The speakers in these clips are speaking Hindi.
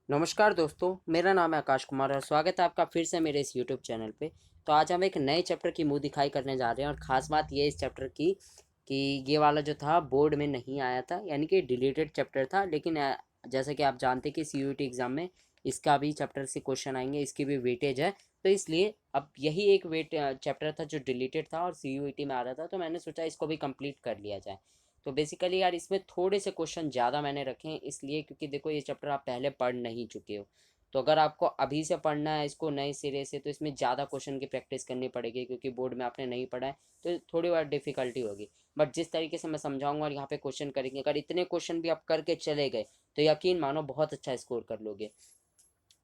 नमस्कार दोस्तों, मेरा नाम है आकाश कुमार और स्वागत है आपका फिर से मेरे इस यूट्यूब चैनल पे। तो आज हम एक नए चैप्टर की मुँह दिखाई करने जा रहे हैं और ख़ास बात ये इस चैप्टर की कि ये वाला जो था बोर्ड में नहीं आया था, यानी कि डिलीटेड चैप्टर था। लेकिन जैसा कि आप जानते हैं कि सीयूईटी एग्ज़ाम में इसका भी चैप्टर से क्वेश्चन आएंगे, इसकी भी वेटेज है। तो इसलिए अब यही एक चैप्टर था जो डिलीटेड था और सीयूईटी में आ रहा था, तो मैंने सोचा इसको भी कंप्लीट कर लिया जाए। तो बेसिकली यार इसमें थोड़े से क्वेश्चन ज़्यादा मैंने रखे हैं, इसलिए क्योंकि देखो ये चैप्टर आप पहले पढ़ नहीं चुके हो। तो अगर आपको अभी से पढ़ना है इसको नए सिरे से, तो इसमें ज़्यादा क्वेश्चन की प्रैक्टिस करनी पड़ेगी, क्योंकि बोर्ड में आपने नहीं पढ़ा है तो थोड़ी बार डिफिकल्टी होगी। बट जिस तरीके से मैं समझाऊंगा और यहाँ पे क्वेश्चन करेंगे, अगर इतने क्वेश्चन भी आप करके चले गए तो यकीन मानो बहुत अच्छा स्कोर कर लोगे।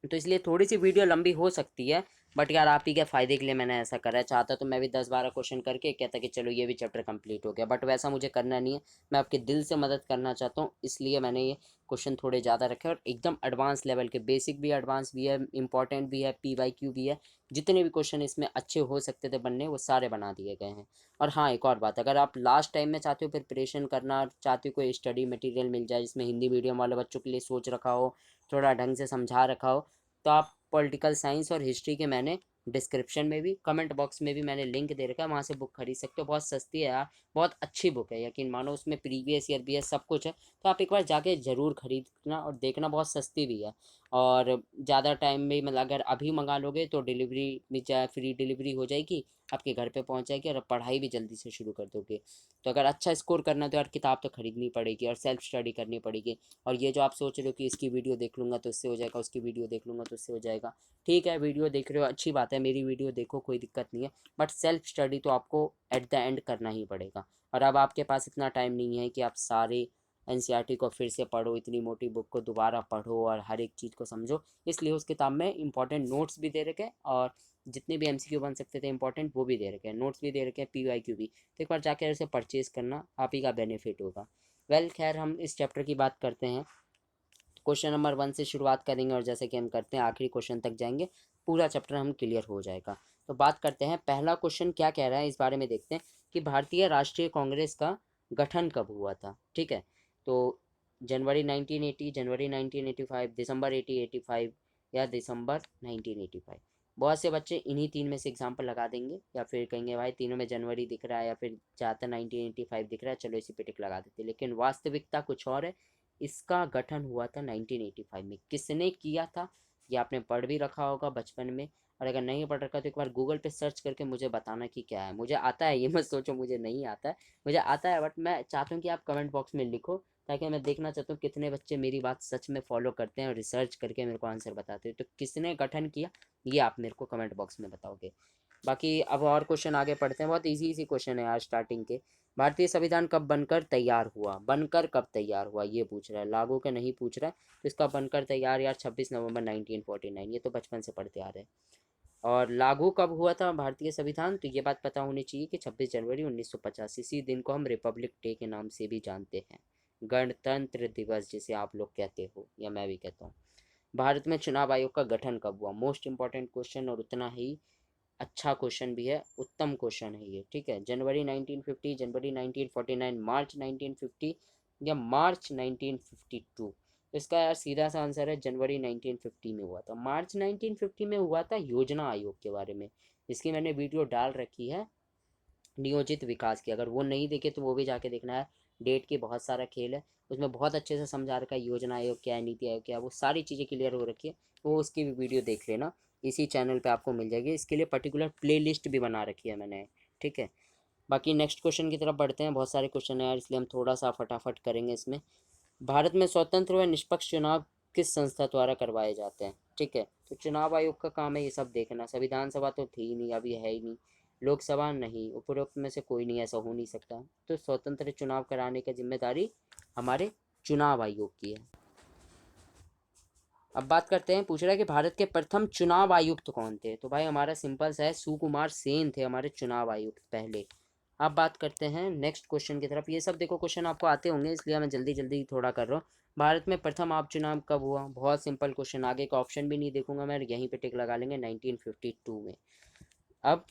तो इसलिए थोड़ी सी वीडियो लंबी हो सकती है, बट यार आप ही के फ़ायदे के लिए मैंने ऐसा करा है। चाहता तो मैं भी 10-12 क्वेश्चन करके कहता कि चलो ये भी चैप्टर कंप्लीट हो गया, बट वैसा मुझे करना नहीं है। मैं आपके दिल से मदद करना चाहता हूँ, इसलिए मैंने ये क्वेश्चन थोड़े ज़्यादा रखे और एकदम एडवांस लेवल के, बेसिक भी एडवांस भी है, इंपॉर्टेंट भी है, PYQ भी है। जितने भी क्वेश्चन इसमें अच्छे हो सकते थे बनने, वो सारे बना दिए गए हैं। और हाँ, एक और बात, अगर आप लास्ट टाइम में चाहते हो प्रिपरेशन करना, चाहते हो कोई स्टडी मटेरियल मिल जाए जिसमें हिंदी मीडियम वाले बच्चों के लिए सोच रखा हो, थोड़ा ढंग से समझा रखा हो, तो आप पॉलिटिकल साइंस और हिस्ट्री के मैंने डिस्क्रिप्शन में भी, कमेंट बॉक्स में भी मैंने लिंक दे रखा है, वहाँ से बुक खरीद सकते हो। बहुत सस्ती है यार, बहुत अच्छी बुक है, यकीन मानो। उसमें प्रीवियस ईयर भी है, सब कुछ है। तो आप एक बार जाके ज़रूर खरीदना और देखना, बहुत सस्ती भी है। और ज़्यादा टाइम में, मतलब अगर अभी मंगा लोगे तो डिलीवरी भी फ्री डिलीवरी हो जाएगी, आपके घर पे पहुंच जाएगी, और पढ़ाई भी जल्दी से शुरू कर दोगे। तो अगर अच्छा स्कोर करना है तो यार किताब तो खरीदनी पड़ेगी और सेल्फ स्टडी करनी पड़ेगी। और ये जो आप सोच रहे हो कि इसकी वीडियो देख लूँगा तो इससे हो जाएगा, उसकी वीडियो देख लूँगा तो इससे हो जाएगा, ठीक है, वीडियो देख रहे हो अच्छी बात है, मेरी वीडियो देखो, कोई दिक्कत नहीं है। बट सेल्फ स्टडी तो आपको एट द एंड करना ही पड़ेगा। और अब आपके पास इतना टाइम नहीं है कि आप सारे एनसीईआरटी को फिर से पढ़ो, इतनी मोटी बुक को दोबारा पढ़ो और हर एक चीज़ को समझो। इसलिए उस किताब में इंपॉर्टेंट नोट्स भी दे रखे हैं, और जितने भी MCQ बन सकते थे इंपॉर्टेंट, वो भी दे रखे हैं, नोट्स भी दे रखे हैं, PYQ भी। तो एक बार जाकर इसे परचेज करना, आप ही का बेनिफिट होगा। वेल खैर, हम इस चैप्टर की बात करते हैं। क्वेश्चन नंबर 1 से शुरुआत करेंगे और जैसे कि हम करते हैं आखिरी क्वेश्चन तक जाएंगे, पूरा चैप्टर हम क्लियर हो जाएगा। तो बात करते हैं, पहला क्वेश्चन क्या कह रहा है इस बारे में देखते हैं कि भारतीय राष्ट्रीय कांग्रेस का गठन कब हुआ था। ठीक है, तो जनवरी 1980, जनवरी 1985, दिसंबर 1885 या दिसंबर 1985। बहुत से बच्चे इन्हीं तीन में से एग्जाम्पल लगा देंगे, या फिर कहेंगे भाई तीनों में जनवरी दिख रहा है या फिर ज़्यादातर 1985 दिख रहा है, चलो इसी पे टिक लगा देते हैं। लेकिन वास्तविकता कुछ और है। इसका गठन हुआ था 1985 में। किसने किया था ये आपने पढ़ भी रखा होगा बचपन में, और अगर नहीं पढ़ रखा तो एक बार गूगल पे सर्च करके मुझे बताना कि क्या है। मुझे आता है, ये मत सोचो मुझे नहीं आता है, मुझे आता है, बट मैं चाहता हूँ कि आप कमेंट बॉक्स में लिखो, ताकि मैं देखना चाहता हूँ कितने बच्चे मेरी बात सच में फॉलो करते हैं और रिसर्च करके मेरे को आंसर बताते हैं। तो किसने गठन किया ये आप मेरे को कमेंट बॉक्स में बताओगे। बाकी अब और क्वेश्चन आगे पढ़ते हैं, बहुत इजी इजी क्वेश्चन है आज स्टार्टिंग के। भारतीय संविधान कब बनकर तैयार हुआ, बनकर कब तैयार हुआ ये पूछ रहा है, लागू के नहीं पूछ रहा है। तो इसका बनकर तैयार यार 26 नवंबर 1949, ये तो बचपन से पढ़ते आ रहे हैं। और लागू कब हुआ था भारतीय संविधान, तो ये बात पता होनी चाहिए कि 26 जनवरी 1950, इसी दिन को हम रिपब्लिक डे के नाम से भी जानते हैं, गणतंत्र दिवस जिसे आप लोग कहते हो या मैं भी कहता हूँ। भारत में चुनाव आयोग का गठन कब हुआ, मोस्ट इंपॉर्टेंट क्वेश्चन, और उतना ही अच्छा क्वेश्चन भी है, उत्तम क्वेश्चन है ये। ठीक है, जनवरी 1950, जनवरी 1949, मार्च 1950 या मार्च 1952। तो इसका यार सीधा सा आंसर है जनवरी 1950 में हुआ था। मार्च 1950 में हुआ था योजना आयोग के बारे में, इसकी मैंने वीडियो डाल रखी है, नियोजित विकास की। अगर वो नहीं देखे तो वो भी जाके देखना है। डेट की बहुत सारा खेल है, उसमें बहुत अच्छे से समझा रखा है योजना आयोग क्या है, नीति आयोग क्या है, वो सारी चीज़ें क्लियर हो रखी है। वो उसकी भी वीडियो देख लेना, इसी चैनल पे आपको मिल जाएगी। इसके लिए पर्टिकुलर प्लेलिस्ट भी बना रखी है मैंने। ठीक है, बाकी नेक्स्ट क्वेश्चन की तरफ बढ़ते हैं। बहुत सारे क्वेश्चन है यार, इसलिए हम थोड़ा सा फटाफट करेंगे इसमें। भारत में स्वतंत्र व निष्पक्ष चुनाव किस संस्था द्वारा करवाए जाते हैं। ठीक है, तो चुनाव आयोग का काम है ये सब देखना। संविधान सभा तो थी ही नहीं, अभी है ही नहीं। लोकसभा नहीं, उपरोक्त में से कोई नहीं, ऐसा हो नहीं सकता। तो स्वतंत्र चुनाव कराने की जिम्मेदारी हमारे चुनाव आयोग की है। अब बात करते हैं, पूछ रहा है कि भारत के प्रथम चुनाव आयुक्त कौन थे। तो भाई हमारा सिंपल सा है, सुकुमार सेन थे हमारे चुनाव आयुक्त पहले। अब बात करते हैं नेक्स्ट क्वेश्चन की तरफ। ये सब देखो क्वेश्चन आपको आते होंगे, इसलिए मैं जल्दी जल्दी थोड़ा कर रहा हूँ। भारत में प्रथम आप चुनाव कब हुआ, बहुत सिंपल क्वेश्चन, आगे का ऑप्शन भी नहीं देखूंगा मैं, यहीं पे टिक लगा लेंगे 1952 में। अब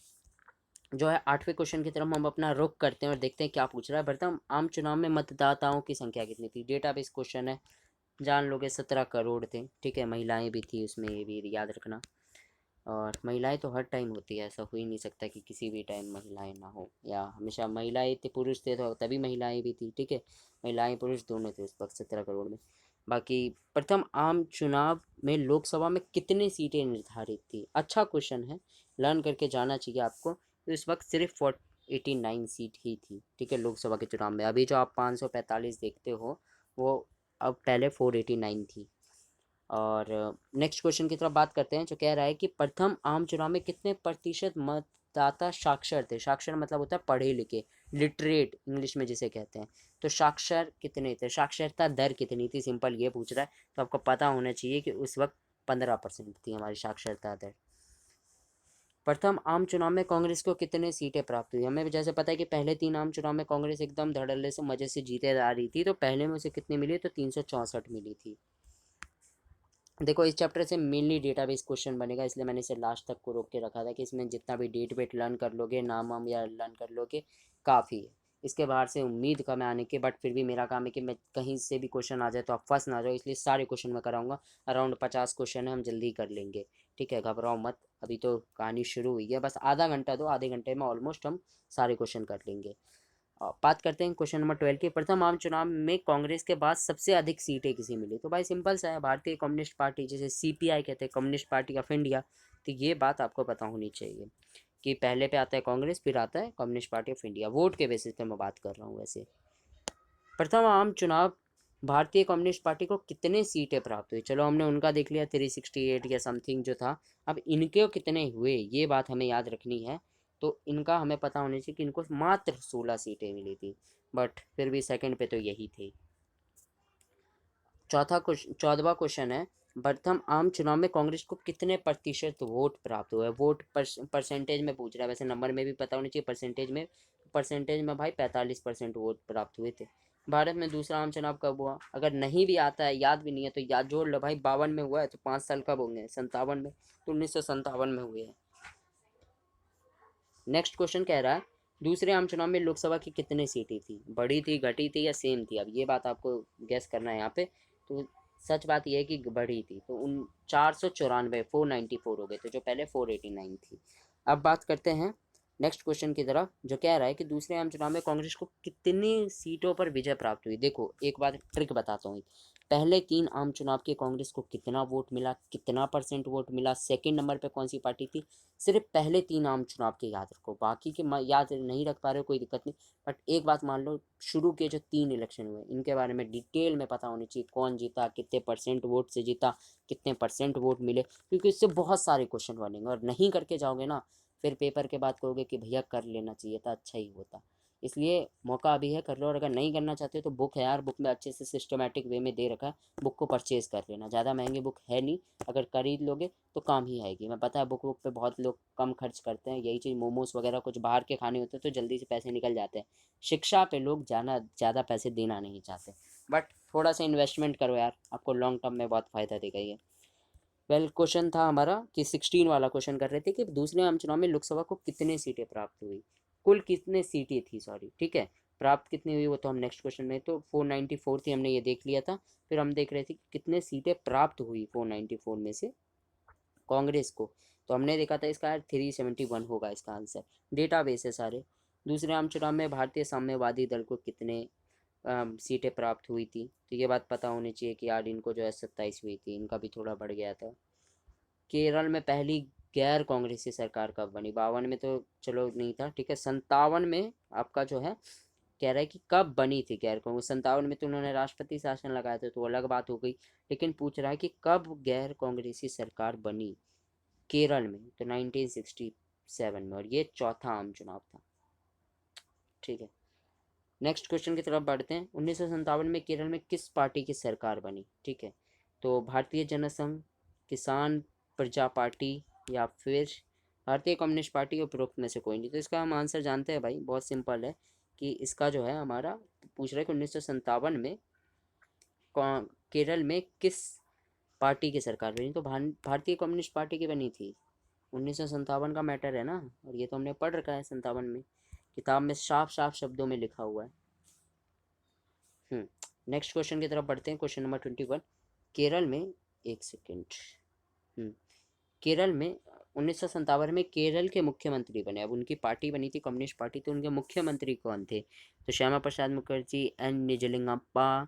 जो है 8वें क्वेश्चन की तरफ हम अपना रुख करते हैं और देखते हैं क्या पूछ रहा है। प्रथम आम चुनाव में मतदाताओं की संख्या कितनी थी। डेटा बेस क्वेश्चन है, जान लोगे 17 करोड़ थे, ठीक है। महिलाएं भी थी उसमें, ये भी याद रखना। और महिलाएं तो हर टाइम होती है, ऐसा हो ही नहीं सकता कि किसी भी टाइम महिलाएं ना हो, या हमेशा महिलाएं थे, पुरुष थे तो तभी महिलाएं भी थी, ठीक है। महिलाएं पुरुष दोनों थे उस वक्त 17 करोड़ में। बाकी प्रथम आम चुनाव में लोकसभा में कितनी सीटें निर्धारित थी? अच्छा क्वेश्चन है, लर्न करके जाना चाहिए आपको। तो इस वक्त सिर्फ 89 सीट ही थी, ठीक है, लोकसभा के चुनाव में। अभी जो आप 545 देखते हो वो अब पहले 489 थी। और नेक्स्ट क्वेश्चन की तरफ बात करते हैं, जो कह रहा है कि प्रथम आम चुनाव में कितने प्रतिशत मतदाता साक्षर थे? साक्षर मतलब होता है पढ़े लिखे, लिटरेट इंग्लिश में जिसे कहते हैं। तो साक्षर कितने थे, साक्षरता दर कितनी थी, सिंपल ये पूछ रहा है। तो आपको पता होना चाहिए कि उस वक्त 15% थी हमारी साक्षरता दर। प्रथम आम चुनाव में कांग्रेस को कितने सीटें प्राप्त हुई? हमें जैसे पता है कि पहले 3 आम चुनाव में कांग्रेस एकदम धड़ल्ले से मजे से जीते जा रही थी, तो पहले में उसे कितनी मिली? तो 364 मिली थी। देखो इस चैप्टर से मेनली डेटाबेस क्वेश्चन बनेगा, इसलिए मैंने इसे लास्ट तक को रोक के रखा था कि इसमें जितना भी डेट वेट लर्न कर लोगे, नाम वाम या लर्न कर लोगे, काफ़ी है। इसके बाहर से उम्मीद कम है आने की, बट फिर भी मेरा काम है कि मैं कहीं से भी क्वेश्चन आ जाए तो आप फंस ना जाओ, इसलिए सारे क्वेश्चन मैं कराऊंगा। अराउंड 50 क्वेश्चन है, हम जल्दी कर लेंगे, ठीक है, घबराओ मत। अभी तो कहानी शुरू हुई है, बस आधा घंटा दो, आधे घंटे में ऑलमोस्ट हम सारे क्वेश्चन कर लेंगे। बात करते हैं क्वेश्चन नंबर 12 की। प्रथम आम चुनाव में कांग्रेस के बाद सबसे अधिक सीटें किसे मिली? तो भाई सिंपल सा है, भारतीय कम्युनिस्ट पार्टी, जिसे सीपीआई कहते हैं, कम्युनिस्ट पार्टी ऑफ इंडिया। तो ये बात आपको पता होनी चाहिए कि पहले पे आता है कांग्रेस, फिर आता है communist party of India. Vote के बेसिस पे मैं बात कर रहा हूँ वैसे। प्रथम आम चुनाव भारतीय कम्युनिस्ट पार्टी को कितने सीटें प्राप्त हुई? चलो हमने उनका देख लिया, 368 या समथिंग जो था। अब इनके कितने हुए ये बात हमें याद रखनी है। तो इनका हमें पता होना चाहिए कि इनको मात्र 16 सीटें मिली थी, बट फिर भी सेकंड पे तो यही थे। चौथा क्वेश्चन, 14वां क्वेश्चन है, प्रथम आम चुनाव में कांग्रेस को कितने प्रतिशत वोट प्राप्त हुए? वोट परसेंटेज में पूछ रहा है, वैसे नंबर में भी पता होना चाहिए, परसेंटेज में भाई 45% वोट प्राप्त हुए थे। भारत में दूसरा आम चुनाव कब हुआ? अगर नहीं भी आता है, याद भी नहीं है, तो याद जोड़ लो भाई। 52 में हुआ है, तो 5 साल कब होंगे? 57 में, तो 1957 में हुए हैं। नेक्स्ट क्वेश्चन कह रहा है, दूसरे आम चुनाव में लोकसभा की कितनी सीटें थी? बढ़ी थी, घटी थी या सेम थी? अब ये बात आपको गैस करना है यहाँ पे। तो सच बात यह है कि बढ़ी थी, तो उन 494, 494 हो गए थे, जो पहले 489 थी। अब बात करते हैं नेक्स्ट क्वेश्चन की तरफ, जो कह रहा है कि दूसरे आम चुनाव में कांग्रेस को कितनी सीटों पर विजय प्राप्त हुई? देखो एक बात ट्रिक बताता हूँ। पहले 3 आम चुनाव के कांग्रेस को कितना वोट मिला, कितना परसेंट वोट मिला, सेकंड नंबर पे कौन सी पार्टी थी, सिर्फ पहले 3 आम चुनाव के याद रखो। बाकी के याद नहीं रख पा रहे हो, कोई दिक्कत नहीं। बट एक बात मान लो, शुरू के जो 3 इलेक्शन हुए इनके बारे में डिटेल में पता होनी चाहिए, कौन जीता, कितने परसेंट वोट से जीता, कितने परसेंट वोट मिले, क्योंकि इससे बहुत सारे क्वेश्चन बनेंगे। और नहीं करके जाओगे ना, फिर पेपर के बाद कहोगे कि भैया कर लेना चाहिए था, अच्छा ही होता। इसलिए मौका अभी है, कर लो। और अगर नहीं करना चाहते हो तो बुक है यार, बुक में अच्छे से सिस्टमेटिक वे में दे रखा है, बुक को परचेज कर लेना, ज़्यादा महंगी बुक है नहीं। अगर खरीद लोगे तो काम ही आएगी। मैं पता है बुक बुक पे बहुत लोग कम खर्च करते हैं, यही चीज़ मोमोज वगैरह कुछ बाहर के खाने होते हैं तो जल्दी से पैसे निकल जाते हैं। शिक्षा पे लोग ज़्यादा पैसे देना नहीं चाहते, बट थोड़ा सा इन्वेस्टमेंट करो यार, आपको लॉन्ग टर्म में बहुत फ़ायदा देगा ये। वेल क्वेश्चन था हमारा कि 16 वाला क्वेश्चन कर रहे थे कि दूसरे आम चुनाव में लोकसभा को कितने सीटें प्राप्त हुई, कुल कितने सीटें थी, सॉरी, ठीक है। प्राप्त कितनी हुई वो तो हम नेक्स्ट क्वेश्चन में, तो 494 थी, हमने ये देख लिया था। फिर हम देख रहे थे कि कितने सीटें प्राप्त हुई 494 में से कांग्रेस को। तो हमने देखा था इसका 371 होगा इसका आंसर। डेटा बेस है सारे। दूसरे आम चुनाव में भारतीय साम्यवादी दल को कितने सीटें प्राप्त हुई थी? तो ये बात पता होनी चाहिए कि यार इनको जो है 27 हुई थी, इनका भी थोड़ा बढ़ गया था। केरल में पहली गैर कांग्रेसी सरकार कब बनी? 52 में तो चलो नहीं था, ठीक है। 57 में आपका जो है कह रहा है कि कब बनी थी गैर कांग्रेस। 57 में तो उन्होंने राष्ट्रपति शासन लगाया था, तो अलग बात हो गई। लेकिन पूछ रहा है कि कब गैर कांग्रेसी सरकार बनी केरल में, तो 1967 में, और ये चौथा आम चुनाव था, ठीक है। नेक्स्ट क्वेश्चन की तरफ बढ़ते हैं। 1957 में केरल में किस पार्टी की सरकार बनी? ठीक है, तो भारतीय जनसंघ, किसान प्रजा पार्टी, या फिर भारतीय कम्युनिस्ट पार्टी, उपरोक्त में से कोई नहीं। तो इसका हम आंसर जानते हैं भाई, बहुत सिंपल है कि इसका जो है हमारा पूछ रहा है कि 1957 में केरल में किस पार्टी की सरकार बनी? तो भारतीय कम्युनिस्ट पार्टी की बनी थी। 1957 का मैटर है ना, और ये तो हमने पढ़ रखा है 57 में, किताब में साफ साफ शब्दों में लिखा हुआ है। नेक्स्ट क्वेश्चन की तरफ बढ़ते हैं, क्वेश्चन नंबर 21। केरल में, एक सेकेंड, केरल में 1957 में केरल के मुख्यमंत्री बने। अब उनकी पार्टी बनी थी कम्युनिस्ट पार्टी, तो उनके मुख्यमंत्री कौन थे? तो श्यामा प्रसाद मुखर्जी, एन निजलिंगप्पा,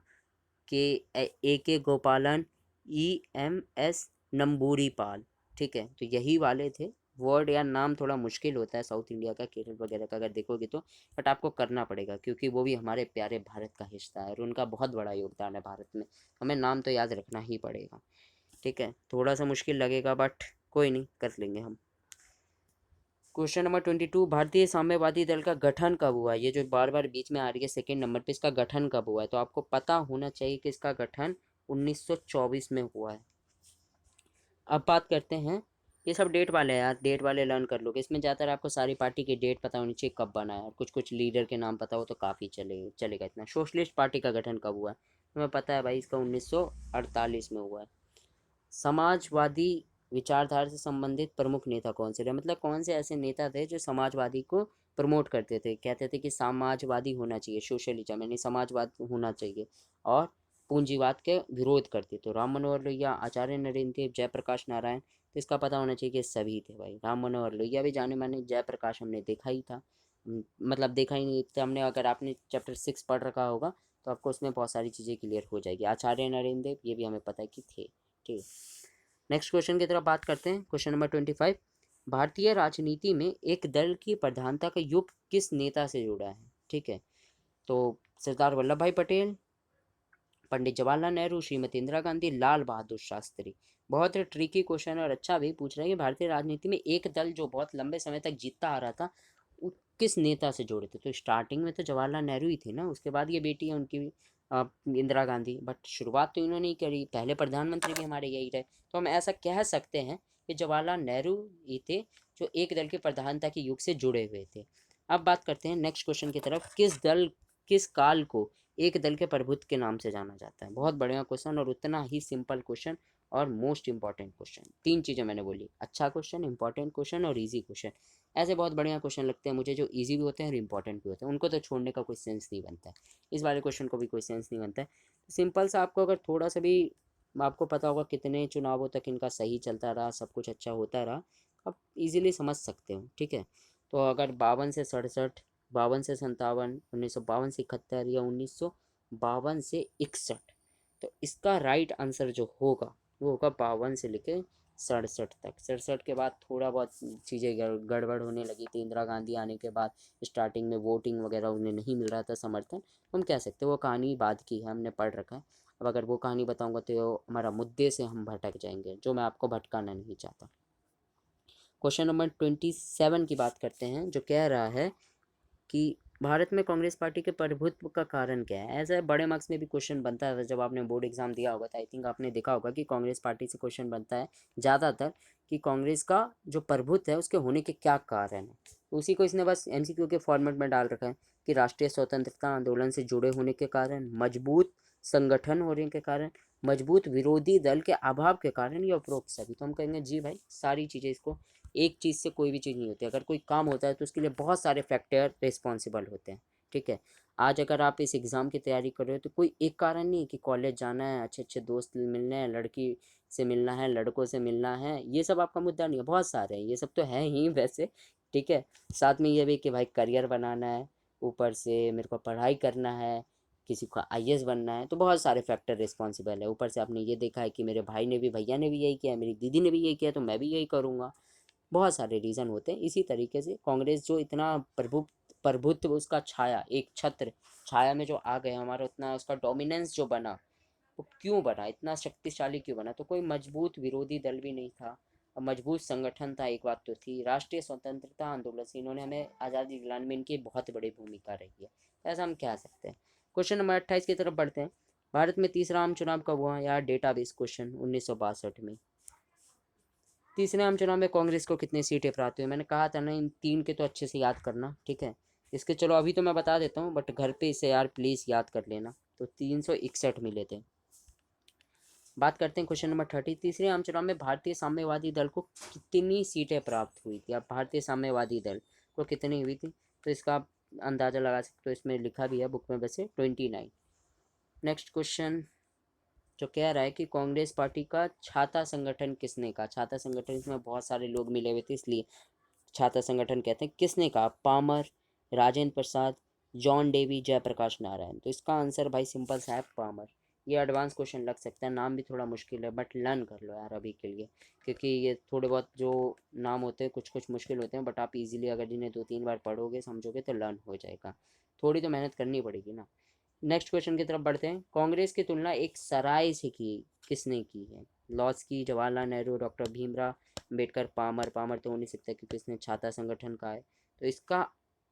के ए के गोपालन, EMS नंबूरी पाल। ठीक है, तो यही वाले थे। वर्ड या नाम थोड़ा मुश्किल होता है साउथ इंडिया का, केरल वगैरह का अगर देखोगे तो, बट आपको करना पड़ेगा क्योंकि वो भी हमारे प्यारे भारत का हिस्सा है और उनका बहुत बड़ा योगदान है भारत में। हमें नाम तो याद रखना ही पड़ेगा। ठीक है, थोड़ा सा मुश्किल लगेगा बट कोई नहीं, कर लेंगे हम। क्वेश्चन नंबर 22, भारतीय साम्यवादी दल का गठन कब हुआ? ये जो बार बार बीच में आ रही है सेकंड नंबर पे, इसका गठन कब हुआ है? तो आपको पता होना चाहिए कि इसका गठन 1924 में हुआ है। अब बात करते हैं, ये सब डेट वाले हैं यार, डेट वाले लर्न कर लोगे। इसमें ज़्यादातर आपको सारी पार्टी की डेट पता होनी चाहिए, कब बना है, और कुछ कुछ लीडर के नाम पता हो तो काफ़ी चलेगा इतना। सोशलिस्ट पार्टी का गठन कब हुआ है? तुम्हें पता है भाई, इसका 1948 में हुआ है। समाजवादी विचारधारा से संबंधित प्रमुख नेता कौन से रहे? मतलब कौन से ऐसे नेता थे जो समाजवादी को प्रमोट करते थे, कहते थे कि समाजवादी होना चाहिए, सोशलिज्म यानी समाजवाद होना चाहिए, और पूंजीवाद के विरोध करते। तो राम मनोहर लोहिया, आचार्य नरेंद्र देव, जयप्रकाश नारायण। तो इसका पता होना चाहिए कि सभी थे भाई। राम मनोहर लोहिया भी जाने माने, जयप्रकाश हमने देखा ही था, मतलब देखा ही नहीं था हमने, अगर आपने चैप्टर 6 पढ़ रखा होगा तो आपको उसमें बहुत सारी चीज़ें क्लियर हो जाएगी। आचार्य नरेंद्र देव ये भी हमें पता है कि थे। ठीक है, नेक्स्ट क्वेश्चन की तरफ बात करते हैं। क्वेश्चन नंबर 25, भारतीय राजनीति में एक दल की प्रधानता का युग किस नेता से जुड़ा है? ठीक है, तो सरदार वल्लभ भाई पटेल, पंडित जवाहरलाल नेहरू, श्रीमती इंदिरा गांधी, लाल बहादुर शास्त्री। बहुत ट्रिकी क्वेश्चन और अच्छा भी पूछ रहे हैं कि भारतीय राजनीति में एक दल जो बहुत लंबे समय तक जीतता आ रहा था, किस नेता से जोड़े थे? तो स्टार्टिंग में तो जवाहरलाल नेहरू ही थे ना, उसके बाद ये बेटी है उनकी इंदिरा गांधी, बट शुरुआत तो इन्होंने ही करी, पहले प्रधानमंत्री भी हमारे यही रहे। तो हम ऐसा कह सकते हैं कि जवाहरलाल नेहरू ही थे जो एक दल के प्रधानता के युग से जुड़े हुए थे। अब बात करते हैं नेक्स्ट क्वेश्चन की तरफ, किस काल को एक दल के प्रभुत्व के नाम से जाना जाता है? बहुत बढ़िया क्वेश्चन और उतना ही सिंपल क्वेश्चन और मोस्ट इंपॉर्टेंट क्वेश्चन। तीन चीज़ें मैंने बोली, अच्छा क्वेश्चन, इंपॉर्टेंट क्वेश्चन और ईजी क्वेश्चन। ऐसे बहुत बढ़िया क्वेश्चन लगते हैं मुझे जो इजी भी होते हैं और इंपॉर्टेंट भी होते हैं, उनको तो छोड़ने का कोई सेंस नहीं बनता है। इस वाले क्वेश्चन को भी कोई सेंस नहीं बनता है। सिंपल सा, आपको अगर थोड़ा सा भी आपको पता होगा कितने चुनावों तक इनका सही चलता रहा, सब कुछ अच्छा होता रहा, आप इजीली समझ सकते हो। ठीक है, तो अगर 52 से 67, 52 से 57, 1952 से 71 या 1952 से 61, तो इसका राइट आंसर जो होगा वो होगा 52 से लेके 67 तक। 67 के बाद थोड़ा बहुत चीज़ें गड़बड़ होने लगी थी, इंदिरा गांधी आने के बाद स्टार्टिंग में वोटिंग वगैरह उन्हें नहीं मिल रहा था समर्थन। हम कह सकते हैं वो कहानी बाद की है, हमने पढ़ रखा है। अब अगर वो कहानी बताऊंगा तो हमारा मुद्दे से हम भटक जाएंगे, जो मैं आपको भटकाना नहीं चाहता। क्वेश्चन नंबर 27 की बात करते हैं, जो कह रहा है कि भारत में कांग्रेस पार्टी के प्रभुत्व का कारण क्या है? ऐसा बड़े मार्क्स में भी क्वेश्चन बनता है, जब आपने बोर्ड एग्जाम दिया होगा तो आई थिंक आपने देखा होगा कि कांग्रेस पार्टी से क्वेश्चन बनता है ज़्यादातर कि कांग्रेस का जो प्रभुत्व है उसके होने के क्या कारण है। तो उसी को इसने बस MCQ के फॉर्मेट में डाल रखा है कि राष्ट्रीय स्वतंत्रता आंदोलन से जुड़े होने के कारण, मजबूत संगठन होने के कारण, मजबूत विरोधी दल के अभाव के कारण, या उपरोक्त सभी। तो हम कहेंगे जी भाई, सारी चीज़ें, इसको एक चीज़ से कोई भी चीज़ नहीं होती। अगर कोई काम होता है तो उसके लिए बहुत सारे फैक्टर रिस्पॉन्सिबल होते हैं। ठीक है, आज अगर आप इस एग्ज़ाम की तैयारी कर रहे हो तो कोई एक कारण नहीं कि कॉलेज जाना है, अच्छे अच्छे दोस्त मिलने हैं, लड़की से मिलना है, लड़कों से मिलना है, ये सब आपका मुद्दा नहीं है। बहुत सारे हैं, ये सब तो है ही वैसे। ठीक है, साथ में ये भी कि भाई करियर बनाना है, ऊपर से मेरे को पढ़ाई करना है, किसी को IAS बनना है, तो बहुत सारे फैक्टर रिस्पॉन्सिबल है। ऊपर से आपने ये देखा है कि मेरे भाई ने भी, भैया ने भी यही किया, मेरी दीदी ने भी यही किया, तो मैं भी यही करूँगा। बहुत सारे रीज़न होते हैं। इसी तरीके से कांग्रेस जो इतना प्रभुत्व उसका छाया, एक छत्र छाया में जो आ गया हमारा, उतना उसका डोमिनेंस जो बना, वो क्यों बना, इतना शक्तिशाली क्यों बना? तो कोई मजबूत विरोधी दल भी नहीं था, और मजबूत संगठन था, एक बात तो थी। राष्ट्रीय स्वतंत्रता आंदोलन से इन्होंने हमें आज़ादी दिलाने में इनकी बहुत बड़ी भूमिका रही है, ऐसा हम कह सकते हैं। क्वेश्चन नंबर 28 की तरफ बढ़ते हैं। भारत में तीसरा आम चुनाव कब हुआ? यार डेटाबेस क्वेश्चन, 1962 में। तीसरे आम चुनाव में कांग्रेस को कितनी सीटें प्राप्त हुई? मैंने कहा था ना, इन तीन के तो अच्छे से याद करना। ठीक है, इसके चलो अभी तो मैं बता देता हूँ, बट घर पे इसे यार प्लीज़ याद कर लेना। तो 361 मिले थे। बात करते हैं क्वेश्चन नंबर 30, तीसरे आम चुनाव में भारतीय साम्यवादी दल को कितनी सीटें प्राप्त हुई थी? अब भारतीय साम्यवादी दल को कितनी हुई थी, तो इसका आप अंदाज़ा लगा सकते हो, इसमें लिखा भी है बुक में वैसे, 29। नेक्स्ट क्वेश्चन जो कह रहा है कि कांग्रेस पार्टी का छाता संगठन किसने कहा। छाता संगठन, इसमें बहुत सारे लोग मिले हुए थे इसलिए छाता संगठन कहते हैं। किसने कहा? Palmer, Rajendra Prasad, John Dewey, Jayaprakash Narayan. तो इसका आंसर भाई सिंपल सा है पामर। ये एडवांस क्वेश्चन लग सकता है, नाम भी थोड़ा मुश्किल है बट लर्न कर लो यार अभी के लिए, क्योंकि ये थोड़े बहुत जो नाम होते हैं कुछ कुछ मुश्किल होते हैं, बट आप इजीली अगर इन्हें 2-3 बार पढ़ोगे समझोगे तो लर्न हो जाएगा। थोड़ी तो मेहनत करनी पड़ेगी ना। नेक्स्ट क्वेश्चन की तरफ बढ़ते हैं। कांग्रेस की तुलना एक सराय से की किसने की है? Laski, Jawaharlal Nehru, doctor Bhimrao Ambedkar, Palmer. Palmer तो हो नहीं सकता क्योंकि इसने छाता संगठन का है। तो इसका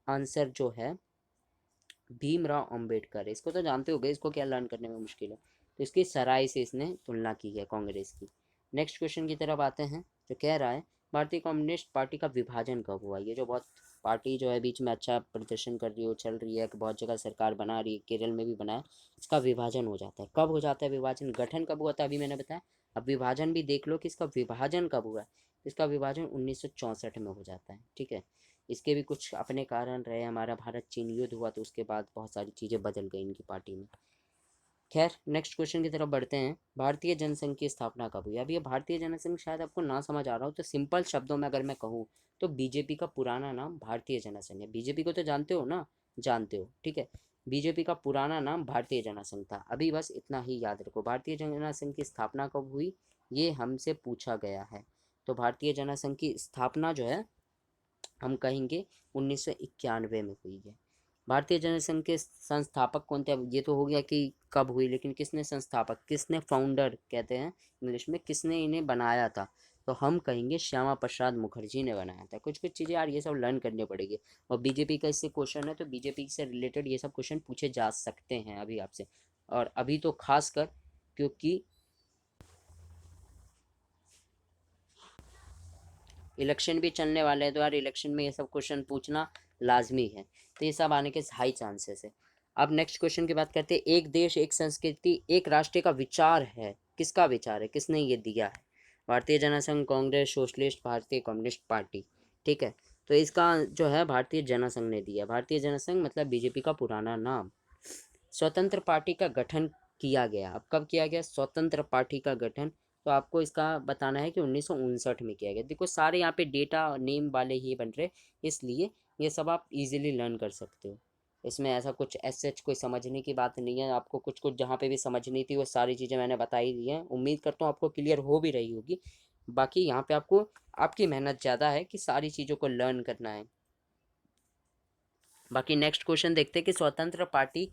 आंसर जो है भीमराव अम्बेडकर है। इसको तो जानते हो गए, इसको क्या लर्न करने में मुश्किल है। तो इसकी सराय से इसने तुलना की है कांग्रेस की। नेक्स्ट क्वेश्चन की तरफ आते हैं जो कह रहा है भारतीय कम्युनिस्ट पार्टी का विभाजन कब हुआ? ये जो बहुत पार्टी जो है बीच में अच्छा प्रदर्शन कर रही हो, चल रही है, बहुत जगह सरकार बना रही है, केरल में भी बना है, इसका विभाजन हो जाता है। कब हो जाता है विभाजन? गठन कब हुआ था अभी मैंने बताया, अब विभाजन भी देख लो कि इसका विभाजन कब हुआ है। इसका विभाजन 1964 में हो जाता है। ठीक है, इसके भी कुछ अपने कारण रहे। हमारा भारत चीन युद्ध हुआ तो उसके बाद बहुत सारी चीज़ें बदल गई इनकी पार्टी में। खैर नेक्स्ट क्वेश्चन की तरफ बढ़ते हैं। भारतीय जनसंघ की स्थापना कब हुई? अब ये भारतीय जनसंघ शायद आपको ना समझ आ रहा हो, तो सिंपल शब्दों में अगर मैं कहूँ तो बीजेपी का पुराना नाम भारतीय जनसंघ है। बीजेपी को तो जानते हो ना? जानते हो, ठीक है। बीजेपी का पुराना नाम भारतीय जनसंघ था। अभी बस इतना ही याद रखो। भारतीय जनसंघ की स्थापना कब हुई ये हमसे पूछा गया है। तो भारतीय जनसंघ की स्थापना जो है हम कहेंगे 1991 में हुई है। भारतीय जनसंघ के संस्थापक कौन थे? अब ये तो हो गया कि कब हुई, लेकिन किसने संस्थापक, किसने फाउंडर कहते हैं इंग्लिश में, किसने इन्हें बनाया था? तो हम कहेंगे श्यामा प्रसाद मुखर्जी ने बनाया था। कुछ कुछ चीज़ें यार ये सब लर्न करनी पड़ेगी। और बीजेपी का इससे क्वेश्चन है तो बीजेपी से रिलेटेड ये सब क्वेश्चन पूछे जा सकते हैं अभी आपसे, और अभी तो खास कर क्योंकि इलेक्शन भी चलने वाले हैं, तो यार इलेक्शन में ये सब क्वेश्चन पूछना लाजमी है। तो ये सब आने के हाई चांसेस है। अब नेक्स्ट क्वेश्चन की बात करते हैं। एक देश एक संस्कृति एक राष्ट्र का विचार है, किसका विचार है, किसने ये दिया है? भारतीय जनसंघ, कांग्रेस, सोशलिस्ट, भारतीय कम्युनिस्ट पार्टी। ठीक है, तो इसका जो है भारतीय जनसंघ ने दिया। भारतीय जनसंघ मतलब बीजेपी का पुराना नाम। स्वतंत्र पार्टी का गठन किया गया। अब कब किया गया स्वतंत्र पार्टी का गठन? तो आपको इसका बताना है कि 1959 में किया गया। देखो सारे यहाँ पे डेटा नेम वाले ही बन रहे, इसलिए ये सब आप इजीली लर्न कर सकते हो। इसमें ऐसा कुछ एच कोई समझने की बात नहीं है। आपको कुछ कुछ जहाँ पे भी समझनी थी वो सारी चीज़ें मैंने बताई दी हैं। उम्मीद करता हूँ आपको क्लियर हो भी रही होगी। बाकी यहाँ पे आपको आपकी मेहनत ज़्यादा है कि सारी चीज़ों को लर्न करना है। बाकी नेक्स्ट क्वेश्चन देखते हैं कि स्वतंत्र पार्टी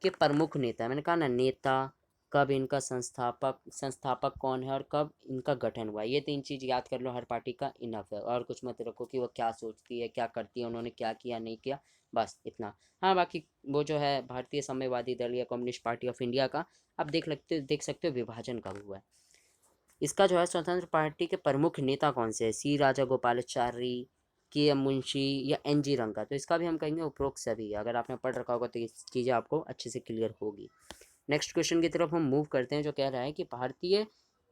के प्रमुख नेता, मैंने कहा ना नेता, कब इनका संस्थापक संस्थापक कौन है और कब इनका गठन हुआ। ये 3 चीज़ याद कर लो, हर पार्टी का इनफ है। और कुछ मत रखो कि वो क्या सोचती है, क्या करती है, उन्होंने क्या किया नहीं किया, बस इतना। हाँ बाकी वो जो है भारतीय साम्यवादी दल या कम्युनिस्ट पार्टी ऑफ इंडिया का, आप देख सकते हो विभाजन कब हुआ है। इसका जो है स्वतंत्र पार्टी के प्रमुख नेता कौन से हैं? सी राजा गोपालाचारी, के एम मुंशी या एन जी रंगा। तो इसका भी हम कहेंगे उपरोक्त सभी। अगर आपने पढ़ रखा होगा तो ये चीज़ें आपको अच्छे से क्लियर होगी। नेक्स्ट क्वेश्चन की तरफ हम मूव करते हैं जो कह रहा है कि भारतीय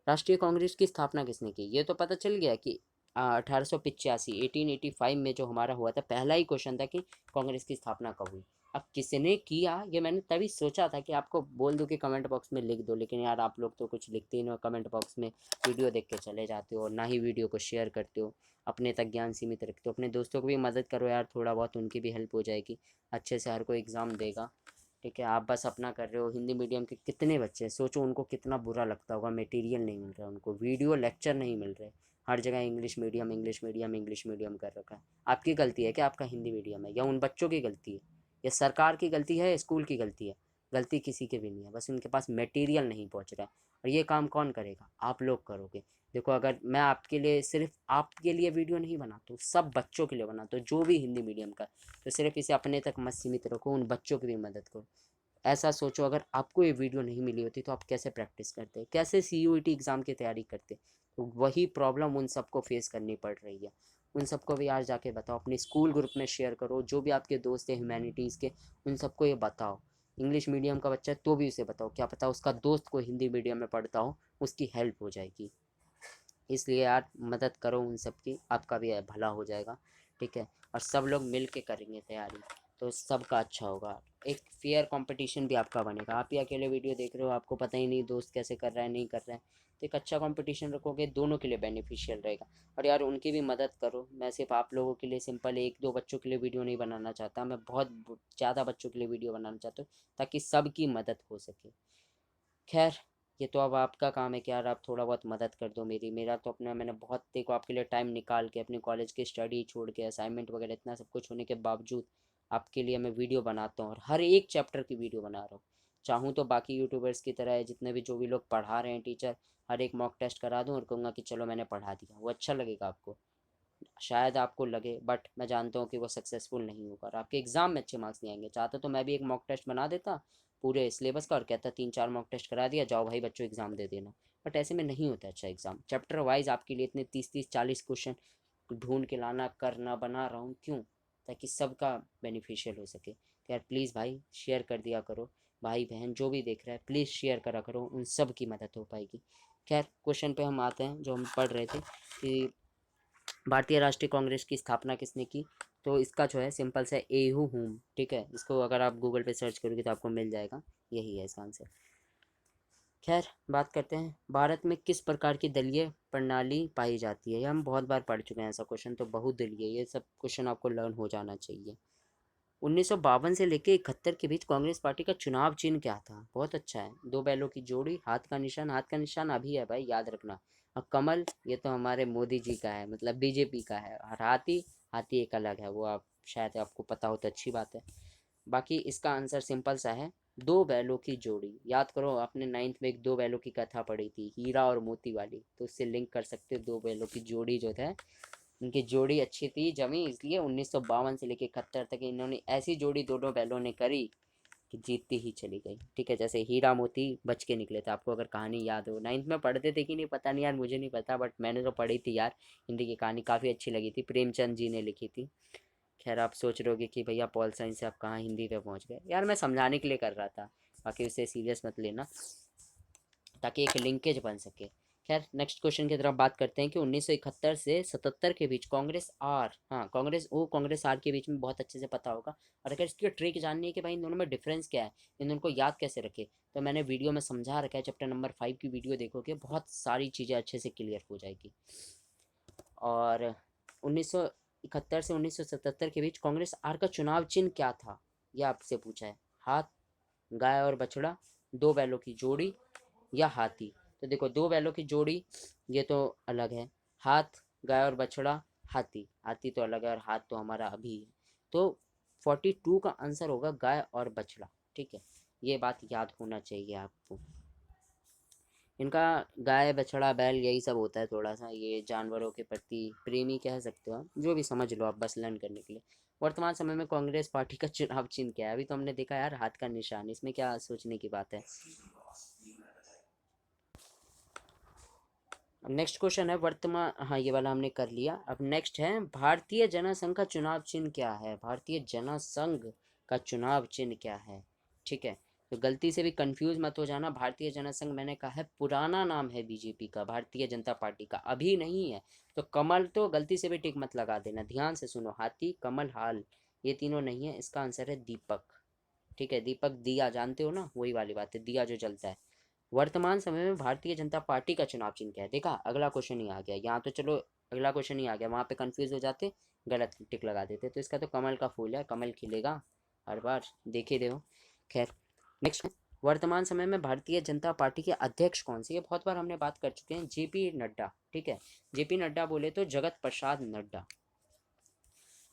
राष्ट्रीय कांग्रेस की स्थापना किसने की? ये तो पता चल गया कि 1885 1885 में जो हमारा हुआ था, पहला ही क्वेश्चन था कि कांग्रेस की स्थापना कब हुई। अब किसने किया ये मैंने तभी सोचा था कि आपको बोल दूं कि कमेंट बॉक्स में लिख दो, लेकिन यार आप लोग तो कुछ लिखते ही नहीं हो कमेंट बॉक्स में, वीडियो देख के चले जाते हो और ना ही वीडियो को शेयर करते हो, अपने तक ज्ञान सीमित रखते हो। अपने दोस्तों को भी मदद करो यार, थोड़ा बहुत उनकी भी हेल्प हो जाएगी। अच्छे से हर कोई एग्ज़ाम देगा। ठीक है, आप बस अपना कर रहे हो। हिंदी मीडियम के कितने बच्चे हैं, सोचो उनको कितना बुरा लगता होगा, मटेरियल नहीं मिल रहा है उनको, वीडियो लेक्चर नहीं मिल रहे, हर जगह English medium English medium English medium कर रखा है। आपकी गलती है कि आपका हिंदी मीडियम है, या उन बच्चों की गलती है, या सरकार की गलती है, या स्कूल की गलती है? गलती किसी की भी नहीं है, बस उनके पास मटेरियल नहीं पहुंच रहा है। और ये काम कौन करेगा? आप लोग करोगे। देखो अगर मैं आपके लिए सिर्फ आपके लिए वीडियो नहीं बनाता हूँ, सब बच्चों के लिए बनाता हूँ जो भी हिंदी मीडियम का, तो सिर्फ इसे अपने तक मत सीमित रखो, उन बच्चों की भी मदद करो। ऐसा सोचो अगर आपको ये वीडियो नहीं मिली होती तो आप कैसे प्रैक्टिस करते, कैसे सीयूईटी एग्ज़ाम की तैयारी करते? तो वही प्रॉब्लम उन सबको फेस करनी पड़ रही है। उन सबको भी आज जाके बताओ, अपने स्कूल ग्रुप में शेयर करो, जो भी आपके दोस्त हैं ह्यूमैनिटीज़ के उन सबको ये बताओ। इंग्लिश मीडियम का बच्चा है तो भी उसे बताओ, क्या पता उसका दोस्त को हिंदी मीडियम में पढ़ता हो, उसकी हेल्प हो जाएगी। इसलिए यार मदद करो उन सब की, आपका भी भला हो जाएगा। ठीक है, और सब लोग मिल के करेंगे तैयारी। तो सबका अच्छा होगा, एक फेयर कंपटीशन भी आपका बनेगा। आप ही अकेले वीडियो देख रहे हो, आपको पता ही नहीं दोस्त कैसे कर रहा है नहीं कर रहा है, तो एक अच्छा कंपटीशन रखोगे, दोनों के लिए बेनिफिशियल रहेगा। और यार उनकी भी मदद करो, मैं सिर्फ आप लोगों के लिए सिंपल एक दो बच्चों के लिए वीडियो नहीं बनाना चाहता, मैं बहुत ज़्यादा बच्चों के लिए वीडियो बनाना चाहता हूँ ताकि सबकी मदद हो सके। खैर, ये तो अब आपका काम है कि यार आप थोड़ा बहुत मदद कर दो मेरी। मेरा तो अपना मैंने बहुत देखो आपके लिए टाइम निकाल के अपने कॉलेज की स्टडी छोड़ के असाइनमेंट वगैरह इतना सब कुछ होने के बावजूद आपके लिए मैं वीडियो बनाता हूँ और हर एक चैप्टर की वीडियो बना रहा हूँ। चाहूँ तो बाकी यूट्यूबर्स की तरह है, जितने भी जो भी लोग पढ़ा रहे हैं टीचर, हर एक मॉक टेस्ट करा दूँ और कहूँगा कि चलो मैंने पढ़ा दिया। वो अच्छा लगेगा आपको, शायद आपको लगे, बट मैं जानता हूँ कि वो सक्सेसफुल नहीं होगा और आपके एग्ज़ाम में अच्छे मार्क्स नहीं आएंगे। चाहता तो मैं भी एक मॉक टेस्ट बना देता पूरे सिलेबस का और कहता 3-4 मॉक टेस्ट करा दिया, जाओ भाई बच्चों एग्ज़ाम दे देना। बट ऐसे में नहीं होता अच्छा एग्ज़ाम। चैप्टर वाइज आपके लिए इतने 30-30 40 क्वेश्चन ढूंढ के लाना करना बना रहा हूँ, क्यों? ताकि सबका बेनिफिशियल हो सके। तो यार प्लीज़ भाई शेयर कर दिया करो, भाई बहन जो भी देख रहा है प्लीज़ शेयर करा करो, उन सब की मदद हो पाएगी। खैर क्वेश्चन पे हम आते हैं जो हम पढ़ रहे थे कि भारतीय राष्ट्रीय कांग्रेस की स्थापना किसने की। तो इसका जो है सिंपल सा एहू हुम, ठीक है, इसको अगर आप गूगल पे सर्च करोगे तो आपको मिल जाएगा, यही है इसका आंसर। खैर बात करते हैं, भारत में किस प्रकार की दलीय प्रणाली पाई जाती है। ये हम बहुत बार पढ़ चुके हैं ऐसा क्वेश्चन, तो बहुदलीय, ये सब क्वेश्चन आपको लर्न हो जाना चाहिए। 1952 से लेकर 71 के बीच कांग्रेस पार्टी का चुनाव चिन्ह क्या था। बहुत अच्छा है, दो बैलों की जोड़ी, हाथ का निशान, हाथ का निशान अभी है भाई याद रखना। और कमल, ये तो हमारे मोदी जी का है, मतलब बीजेपी का है। और हाथी, हाथी एक अलग है, वो आप शायद आपको पता हो तो अच्छी बात है। बाकी इसका आंसर सिंपल सा है, दो बैलों की जोड़ी। याद करो आपने नाइन्थ में एक दो बैलों की कथा पढ़ी थी, हीरा और मोती वाली, तो उससे लिंक कर सकते हो, दो बैलों की जोड़ी जो है उनकी जोड़ी अच्छी थी जमी, इसलिए 1952 से लेकर 71 तक इन्होंने ऐसी जोड़ी दोनों बैलों ने करी कि जीतती ही चली गई। ठीक है, जैसे हीरा मोती बच के निकले थे, आपको अगर कहानी याद हो, नाइन्थ में पढ़ते थे कि नहीं पता नहीं यार, मुझे नहीं पता, बट मैंने तो पढ़ी थी यार। हिंदी की कहानी काफ़ी अच्छी लगी थी, प्रेमचंद जी ने लिखी थी। खैर आप सोच रहे होगे कि भैया पॉल साइंस से आप कहाँ हिंदी पे पहुँच गए, यार मैं समझाने के लिए कर रहा था, बाकी उसे सीरियस मत लेना, ताकि एक लिंकेज बन सके। खैर नेक्स्ट क्वेश्चन की तरफ बात करते हैं कि 1971 से 77 के बीच कांग्रेस आर, हाँ कांग्रेस ओ कांग्रेस आर के बीच में बहुत अच्छे से पता होगा। और अगर इसकी ट्रिक जाननी है कि भाई इन दोनों में डिफरेंस क्या है, इन दोनों को याद कैसे रखे, तो मैंने वीडियो में समझा रखा है, चैप्टर नंबर 5 की वीडियो देखोगे बहुत सारी चीज़ें अच्छे से क्लियर हो जाएगी। और 1971 से 1977 के बीच कांग्रेस आर का चुनाव चिन्ह क्या था, यह आपसे पूछा है। हाथ, गाय और बछड़ा, दो बैलों की जोड़ी या हाथी। तो देखो दो बैलों की जोड़ी ये तो अलग है, हाथ, गाय और बछड़ा, हाथी, हाथी तो अलग है और हाथ तो हमारा अभी है। तो 42 का आंसर होगा गाय और बछड़ा। ठीक है, ये बात याद होना चाहिए आपको। इनका गाय बछड़ा बैल यही सब होता है, थोड़ा सा ये जानवरों के प्रति प्रेमी कह सकते हो आप, जो भी समझ लो आप, बस लर्न करने के लिए। वर्तमान समय में कांग्रेस पार्टी का चुनाव चिन्ह क्या है, अभी तो हमने देखा यार हाथ का निशान, इसमें क्या सोचने की बात है। अब नेक्स्ट क्वेश्चन है वर्तमान, हाँ ये वाला हमने कर लिया। अब नेक्स्ट है भारतीय जनसंघ का चुनाव चिन्ह क्या है। भारतीय जनसंघ का चुनाव चिन्ह क्या है। ठीक है, तो गलती से भी कंफ्यूज मत हो जाना, भारतीय जनसंघ मैंने कहा है पुराना नाम है बीजेपी का, भारतीय जनता पार्टी का, अभी नहीं है। तो कमल तो गलती से भी टिक मत लगा देना, ध्यान से सुनो, हाथी कमल हाल ये तीनों नहीं है, इसका आंसर है दीपक। ठीक है, दीपक दिया जानते हो ना, वही वाली बात है, दिया जो जलता है। वर्तमान समय में भारतीय जनता पार्टी का चुनाव चिन्ह क्या है। देखा अगला क्वेश्चन ही आ गया यहाँ, तो चलो अगला क्वेश्चन ही आ गया, वहाँ पे कंफ्यूज हो जाते, गलत टिक लगा देते। तो इसका तो कमल का फूल है, कमल खिलेगा हर बार, देखे दे हो। खैर नेक्स्ट, वर्तमान समय में भारतीय जनता पार्टी के अध्यक्ष कौन से, ये बहुत बार हमने बात कर चुके हैं, जेपी नड्डा। ठीक है, जेपी नड्डा बोले तो जगत प्रसाद नड्डा।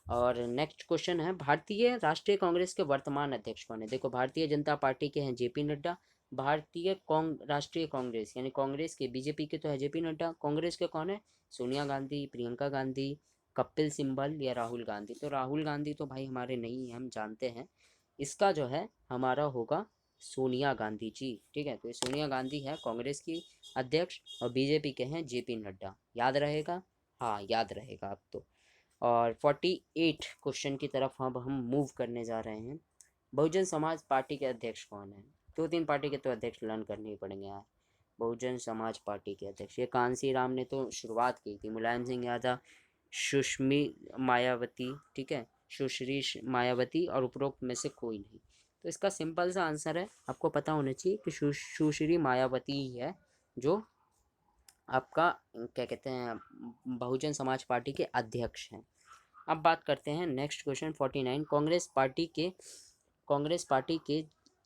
और नेक्स्ट क्वेश्चन है भारतीय राष्ट्रीय कांग्रेस के वर्तमान अध्यक्ष कौन है। देखो भारतीय जनता पार्टी के हैं जेपी नड्डा, भारतीय राष्ट्रीय कांग्रेस यानी कांग्रेस के, बीजेपी के तो है जेपी नड्डा, कांग्रेस के कौन है, सोनिया गांधी, प्रियंका गांधी, कपिल सिब्बल या राहुल गांधी। तो राहुल गांधी तो भाई हमारे नहीं है, हम जानते हैं, इसका जो है हमारा होगा सोनिया गांधी जी। ठीक है, तो ये सोनिया गांधी है कांग्रेस की अध्यक्ष और बीजेपी के हैं जेपी नड्डा। याद रहेगा, हाँ याद रहेगा अब तो। और 48 क्वेश्चन की तरफ अब हम मूव करने जा रहे हैं। बहुजन समाज पार्टी के अध्यक्ष कौन है। दो तीन पार्टी के तो अध्यक्ष लर्न करने ही पड़ेंगे यार। बहुजन समाज पार्टी के अध्यक्ष, ये कांसी राम ने तो शुरुआत की थी, मुलायम सिंह यादव, सुष्मी मायावती, ठीक है, सुश्री मायावती और उपरोक्त में से कोई नहीं। तो इसका सिंपल सा आंसर है, आपको पता होना चाहिए कि सुश्री मायावती ही है जो आपका क्या कहते हैं बहुजन समाज पार्टी के अध्यक्ष हैं। अब बात करते हैं नेक्स्ट क्वेश्चन 49। कांग्रेस पार्टी के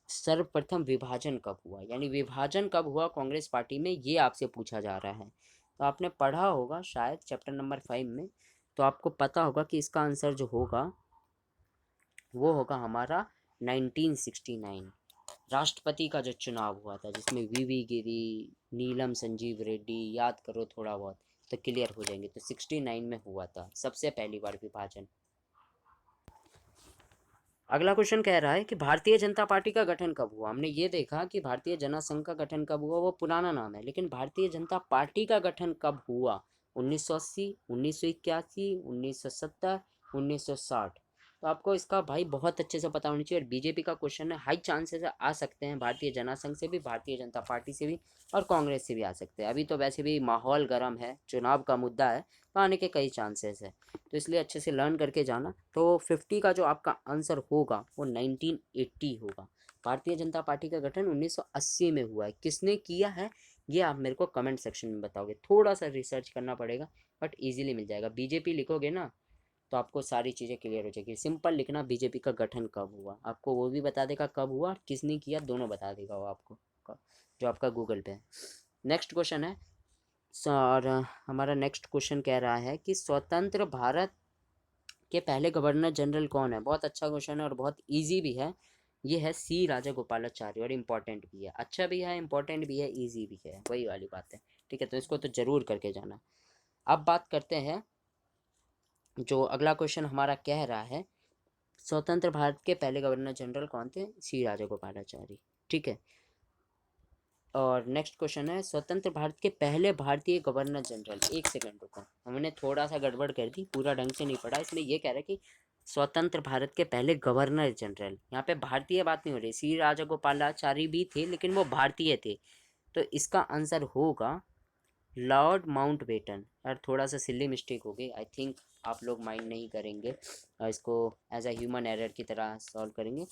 सर्वप्रथम विभाजन कब हुआ, यानी विभाजन कब हुआ कांग्रेस पार्टी में, ये आपसे पूछा जा रहा है। तो आपने पढ़ा होगा शायद चैप्टर नंबर 5 में, तो आपको पता होगा कि इसका आंसर जो होगा वो होगा हमारा 1969। राष्ट्रपति का जो चुनाव हुआ था जिसमें वीवी गिरी, नीलम संजीव रेड्डी, याद करो थोड़ा बहुत तो क्लियर हो जाएंगे। तो 69 में हुआ था सबसे पहली बार विभाजन। अगला क्वेश्चन कह रहा है कि भारतीय जनता पार्टी का गठन कब हुआ। हमने ये देखा कि भारतीय जनसंघ का गठन कब हुआ, वो पुराना नाम है, लेकिन भारतीय जनता पार्टी का गठन कब हुआ, 1980, 1981, 1970, 1960। तो आपको इसका भाई बहुत अच्छे से पता होनी चाहिए। और बीजेपी का क्वेश्चन है, हाई चांसेस आ सकते हैं भारतीय जनसंघ से भी, भारतीय जनता पार्टी से भी और कांग्रेस से भी आ सकते हैं। अभी तो वैसे भी माहौल गर्म है, चुनाव का मुद्दा है, तो आने के कई चांसेस है, तो इसलिए अच्छे से लर्न करके जाना। तो 50 का जो आपका आंसर होगा वो 1980 होगा। भारतीय जनता पार्टी का गठन 1980 में हुआ है। किसने किया है ये आप मेरे को कमेंट सेक्शन में बताओगे, थोड़ा सा रिसर्च करना पड़ेगा बट इजीली मिल जाएगा। बीजेपी लिखोगे ना तो आपको सारी चीज़ें क्लियर हो जाएगी। सिंपल लिखना बीजेपी का गठन कब हुआ, आपको वो भी बता देगा कब हुआ, किसने किया, दोनों बता देगा वो आपको, जो आपका गूगल पे है। नेक्स्ट क्वेश्चन है और हमारा नेक्स्ट क्वेश्चन कह रहा है कि स्वतंत्र भारत के पहले गवर्नर जनरल कौन है। बहुत अच्छा क्वेश्चन है और बहुत इजी भी है। ये है सी राजागोपालाचारी, और इम्पोर्टेंट भी है, अच्छा भी है, इम्पोर्टेंट भी है, इजी भी है, वही वाली बात है। ठीक है, तो इसको तो जरूर करके जाना। अब बात करते हैं, जो अगला क्वेश्चन हमारा कह रहा है स्वतंत्र भारत के पहले गवर्नर जनरल कौन थे, सी राजागोपालाचारी। ठीक है, और नेक्स्ट क्वेश्चन है स्वतंत्र भारत के पहले भारतीय गवर्नर जनरल। एक सेकंड रुको, हमने थोड़ा सा गड़बड़ कर दी, पूरा ढंग से नहीं पढ़ा, इसलिए ये कह रहा है कि स्वतंत्र भारत के पहले गवर्नर जनरल। यहाँ पे भारतीय बात नहीं हो रही, सी राजागोपालाचारी भी थे लेकिन वो भारतीय थे। तो इसका आंसर होगा लॉर्ड माउंटबेटन। यार थोड़ा सा सिली मिस्टेक हो गई, आई थिंक आप लोग माइंड नहीं करेंगे, इसको एज अ ह्यूमन एरर की तरह सॉल्व करेंगे।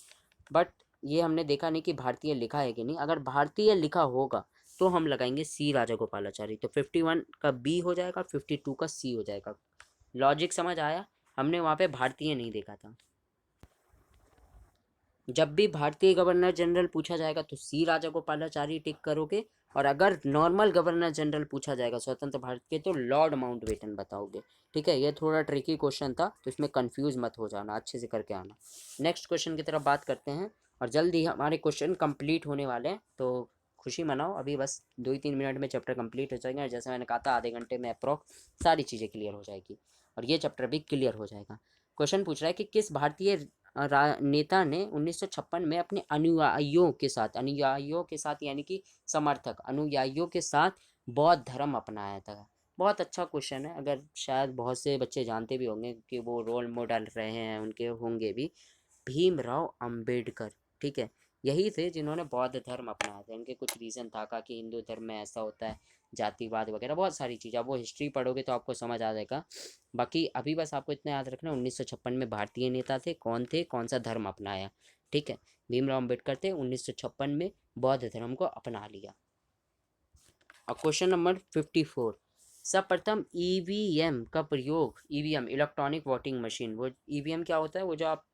बट ये हमने देखा नहीं कि भारतीय लिखा है कि नहीं, अगर भारतीय लिखा होगा तो हम लगाएंगे सी राजागोपालाचारी। तो 51 का बी हो जाएगा, 52 का सी हो जाएगा। लॉजिक समझ आया, हमने वहाँ पे भारतीय नहीं देखा था। जब भी भारतीय गवर्नर जनरल पूछा जाएगा तो सी राजागोपालाचारी टिक करोगे, और अगर नॉर्मल गवर्नर जनरल पूछा जाएगा स्वतंत्र भारत के तो लॉर्ड माउंटबेटन बताओगे। ठीक है, ये थोड़ा ट्रिकी क्वेश्चन था तो इसमें कंफ्यूज मत हो जाना, अच्छे से करके आना। नेक्स्ट क्वेश्चन की तरफ बात करते हैं, और जल्द ही हमारे क्वेश्चन कंप्लीट होने वाले हैं, तो खुशी मनाओ, अभी बस 2 ही 3 मिनट में चैप्टर कंप्लीट हो जाएगा। और जैसे मैंने कहा था आधे घंटे में अप्रॉक्स सारी चीज़ें क्लियर हो जाएगी और ये चैप्टर भी क्लियर हो जाएगा। क्वेश्चन पूछ रहा है कि किस भारतीय नेता ने 1956 में अपने अनुयायियों के साथ यानी कि समर्थक अनुयायियों के साथ बौद्ध धर्म अपनाया था। बहुत अच्छा क्वेश्चन है, अगर शायद बहुत से बच्चे जानते भी होंगे कि वो रोल मॉडल रहे हैं उनके होंगे भी, भीमराव अंबेडकर। ठीक है, यही थे जिन्होंने बौद्ध धर्म अपनाया था। इनके कुछ रीज़न था कि हिंदू धर्म में ऐसा होता है, जातिवाद वगैरह बहुत सारी चीज़ें, अब वो हिस्ट्री पढ़ोगे तो आपको समझ आ जाएगा। बाकी अभी बस आपको इतना याद रखना, 1956 में भारतीय नेता थे, कौन थे, कौन सा धर्म अपनाया। ठीक है, भीमराव अम्बेडकर थे, 1956 में बौद्ध धर्म को अपना लिया। और क्वेश्चन नंबर 54, सर्वप्रथम ईवीएम का प्रयोग, ईवीएम इलेक्ट्रॉनिक वोटिंग मशीन, वो ईवीएम क्या होता है, वो जो आप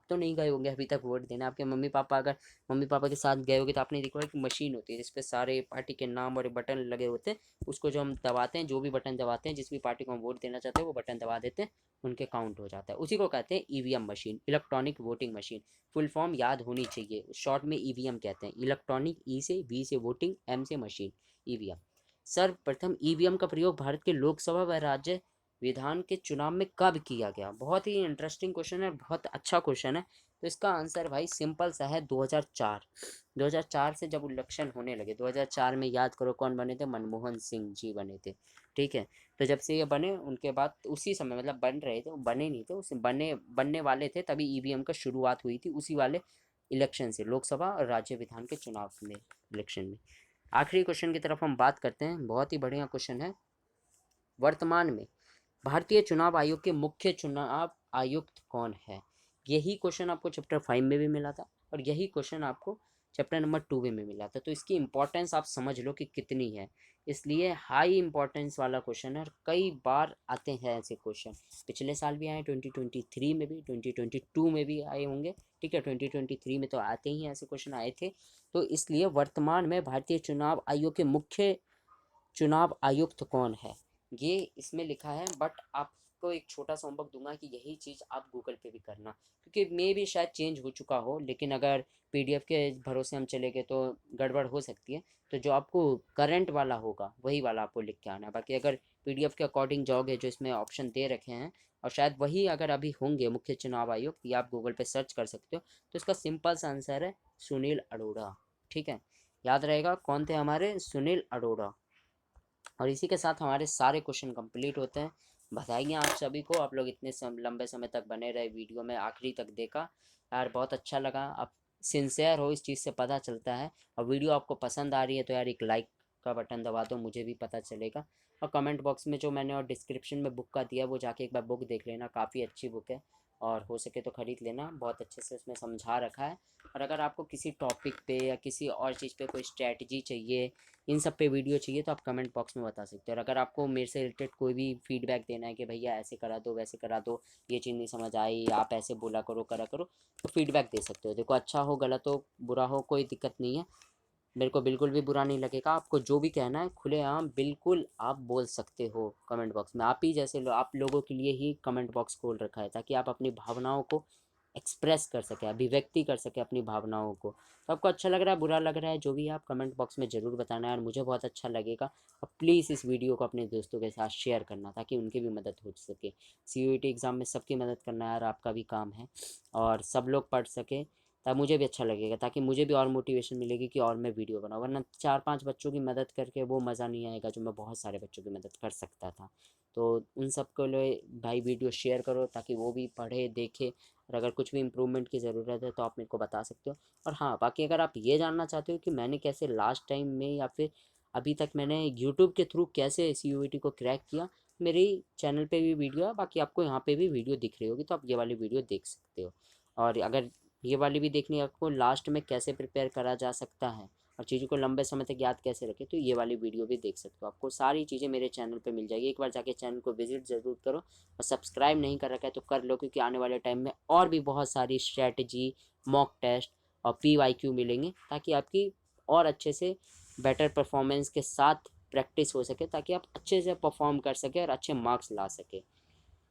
तो नहीं गए होंगे अभी तक वोट देने, आपके मम्मी पापा अगर मम्मी पापा के साथ गए होंगे तो आपने देखा एक मशीन होती है जिसपे सारे पार्टी के नाम और बटन लगे होते हैं, उसको जो हम दबाते हैं, जो भी बटन दबाते हैं जिस भी पार्टी को हम वोट देना चाहते हैं वो बटन दबा देते हैं, उनके काउंट हो जाता है, उसी को कहते हैं EVM machine, electronic voting machine. Full form याद होनी चाहिए, शॉर्ट में ईवीएम कहते हैं, इलेक्ट्रॉनिक, ई से, वी से वोटिंग, एम से मशीन, ईवीएम। सर्वप्रथम ईवीएम का प्रयोग भारत के लोकसभा व राज्य विधान के चुनाव में कब किया गया। बहुत ही इंटरेस्टिंग क्वेश्चन है, बहुत अच्छा क्वेश्चन है। तो इसका आंसर भाई सिंपल सा है 2004। 2004 से जब इलेक्शन होने लगे, 2004 में याद करो कौन बने थे, मनमोहन सिंह जी बने थे। ठीक है, तो जब से ये बने उनके बाद उसी समय, मतलब बन रहे थे, बने नहीं थे, उस बनने वाले थे तभी ईवीएम का शुरुआत हुई थी, उसी वाले इलेक्शन से, लोकसभा और राज्य विधान के चुनाव में, इलेक्शन में। आखिरी क्वेश्चन की तरफ हम बात करते हैं, बहुत ही बढ़िया क्वेश्चन है। वर्तमान में भारतीय चुनाव आयोग के मुख्य चुनाव आयुक्त कौन है? यही क्वेश्चन आपको चैप्टर 5 में भी मिला था और यही क्वेश्चन आपको चैप्टर नंबर 2 में मिला था। तो इसकी इंपॉर्टेंस आप समझ लो कि कितनी है। इसलिए हाई इंपॉर्टेंस वाला क्वेश्चन है और कई बार आते हैं ऐसे क्वेश्चन। पिछले साल भी आए, 2023 में भी, 2022 में भी आए होंगे। ठीक है, 2023 में तो आते ही ऐसे क्वेश्चन आए थे। तो इसलिए वर्तमान में भारतीय चुनाव आयोग के मुख्य चुनाव आयुक्त कौन है, ये इसमें लिखा है। बट आपको एक छोटा सा होमवर्क दूंगा कि यही चीज़ आप गूगल पे भी करना, क्योंकि मे भी शायद चेंज हो चुका हो, लेकिन अगर पीडीएफ के भरोसे हम चले गए तो गड़बड़ हो सकती है। तो जो आपको करंट वाला होगा वही वाला आपको लिख के आना है। बाकी अगर पीडीएफ के अकॉर्डिंग जाओगे, जो इसमें ऑप्शन दे रखे हैं और शायद वही अगर अभी होंगे मुख्य चुनाव आयुक्त, या आप गूगल पे सर्च कर सकते हो, तो इसका सिंपल सा आंसर है सुनील अरोड़ा। ठीक है, याद रहेगा कौन थे हमारे, सुनील अरोड़ा। और इसी के साथ हमारे सारे क्वेश्चन कंप्लीट होते हैं। बधाइयाँ आप सभी को, आप लोग इतने लंबे समय तक बने रहे, वीडियो में आखिरी तक देखा यार, बहुत अच्छा लगा। आप सिंसियर हो, इस चीज़ से पता चलता है। और वीडियो आपको पसंद आ रही है तो यार एक लाइक का बटन दबा दो, मुझे भी पता चलेगा। और कमेंट बॉक्स में जो मैंने और डिस्क्रिप्शन में बुक का दिया वो जाके एक बार बुक देख लेना, काफ़ी अच्छी बुक है और हो सके तो ख़रीद लेना, बहुत अच्छे से उसमें समझा रखा है। और अगर आपको किसी टॉपिक पे या किसी और चीज़ पे कोई स्ट्रैटेजी चाहिए, इन सब पे वीडियो चाहिए, तो आप कमेंट बॉक्स में बता सकते हो। और अगर आपको मेरे से रिलेटेड कोई भी फीडबैक देना है कि भैया ऐसे करा दो, वैसे करा दो, ये चीज़ नहीं समझ आई, आप ऐसे बोला करो, करा करो, तो फीडबैक दे सकते हो। देखो, अच्छा हो, गलत हो, बुरा हो, कोई दिक्कत नहीं है, मेरे को बिल्कुल भी बुरा नहीं लगेगा। आपको जो भी कहना है खुलेआम बिल्कुल आप बोल सकते हो कमेंट बॉक्स में। आप ही जैसे आप लोगों के लिए ही कमेंट बॉक्स खोल रखा है, ताकि आप अपनी भावनाओं को एक्सप्रेस कर सके, अभिव्यक्ति कर सके अपनी भावनाओं को। तो आपको अच्छा लग रहा है, बुरा लग रहा है, जो भी आप कमेंट बॉक्स में ज़रूर बताना है और मुझे बहुत अच्छा लगेगा। और प्लीज़ इस वीडियो को अपने दोस्तों के साथ शेयर करना, ताकि उनकी भी मदद हो सके। CUET एग्ज़ाम में सबकी मदद करना यार आपका भी काम है, और सब लोग पढ़ सके, तब मुझे भी अच्छा लगेगा, ताकि मुझे भी और मोटिवेशन मिलेगी कि और मैं वीडियो बनाऊँ। वरना 4-5 बच्चों की मदद करके वो मज़ा नहीं आएगा जो मैं बहुत सारे बच्चों की मदद कर सकता था। तो उन सब के लिए भाई वीडियो शेयर करो, ताकि वो भी पढ़े देखे, और अगर कुछ भी इम्प्रूवमेंट की ज़रूरत है तो आप मेरे को बता सकते हो। और हाँ, बाकी अगर आप ये जानना चाहते हो कि मैंने कैसे लास्ट टाइम में या फिर अभी तक मैंने यूट्यूब के थ्रू कैसे CUET को क्रैक किया, मेरी चैनल पे भी वीडियो है, बाकी आपको यहाँ पे भी वीडियो दिख रही होगी, तो आप ये वाली वीडियो देख सकते हो। और अगर ये वाली भी देखनी है आपको, लास्ट में कैसे प्रिपेयर करा जा सकता है और चीज़ों को लंबे समय तक याद कैसे रखें, तो ये वाली वीडियो भी देख सकते हो। आपको सारी चीज़ें मेरे चैनल पे मिल जाएगी। एक बार जाके चैनल को विजिट ज़रूर करो, और सब्सक्राइब नहीं कर रखा है तो कर लो, क्योंकि आने वाले टाइम में और भी बहुत सारी स्ट्रैटेजी, मॉक टेस्ट और PYQ मिलेंगे, ताकि आपकी और अच्छे से बेटर परफॉर्मेंस के साथ प्रैक्टिस हो सके, ताकि आप अच्छे से परफॉर्म कर सके और अच्छे मार्क्स ला सके।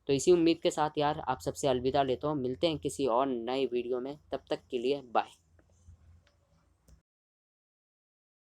तो इसी उम्मीद के साथ यार आप सबसे अलविदा लेता हूँ। मिलते हैं किसी और नए वीडियो में, तब तक के लिए बाय।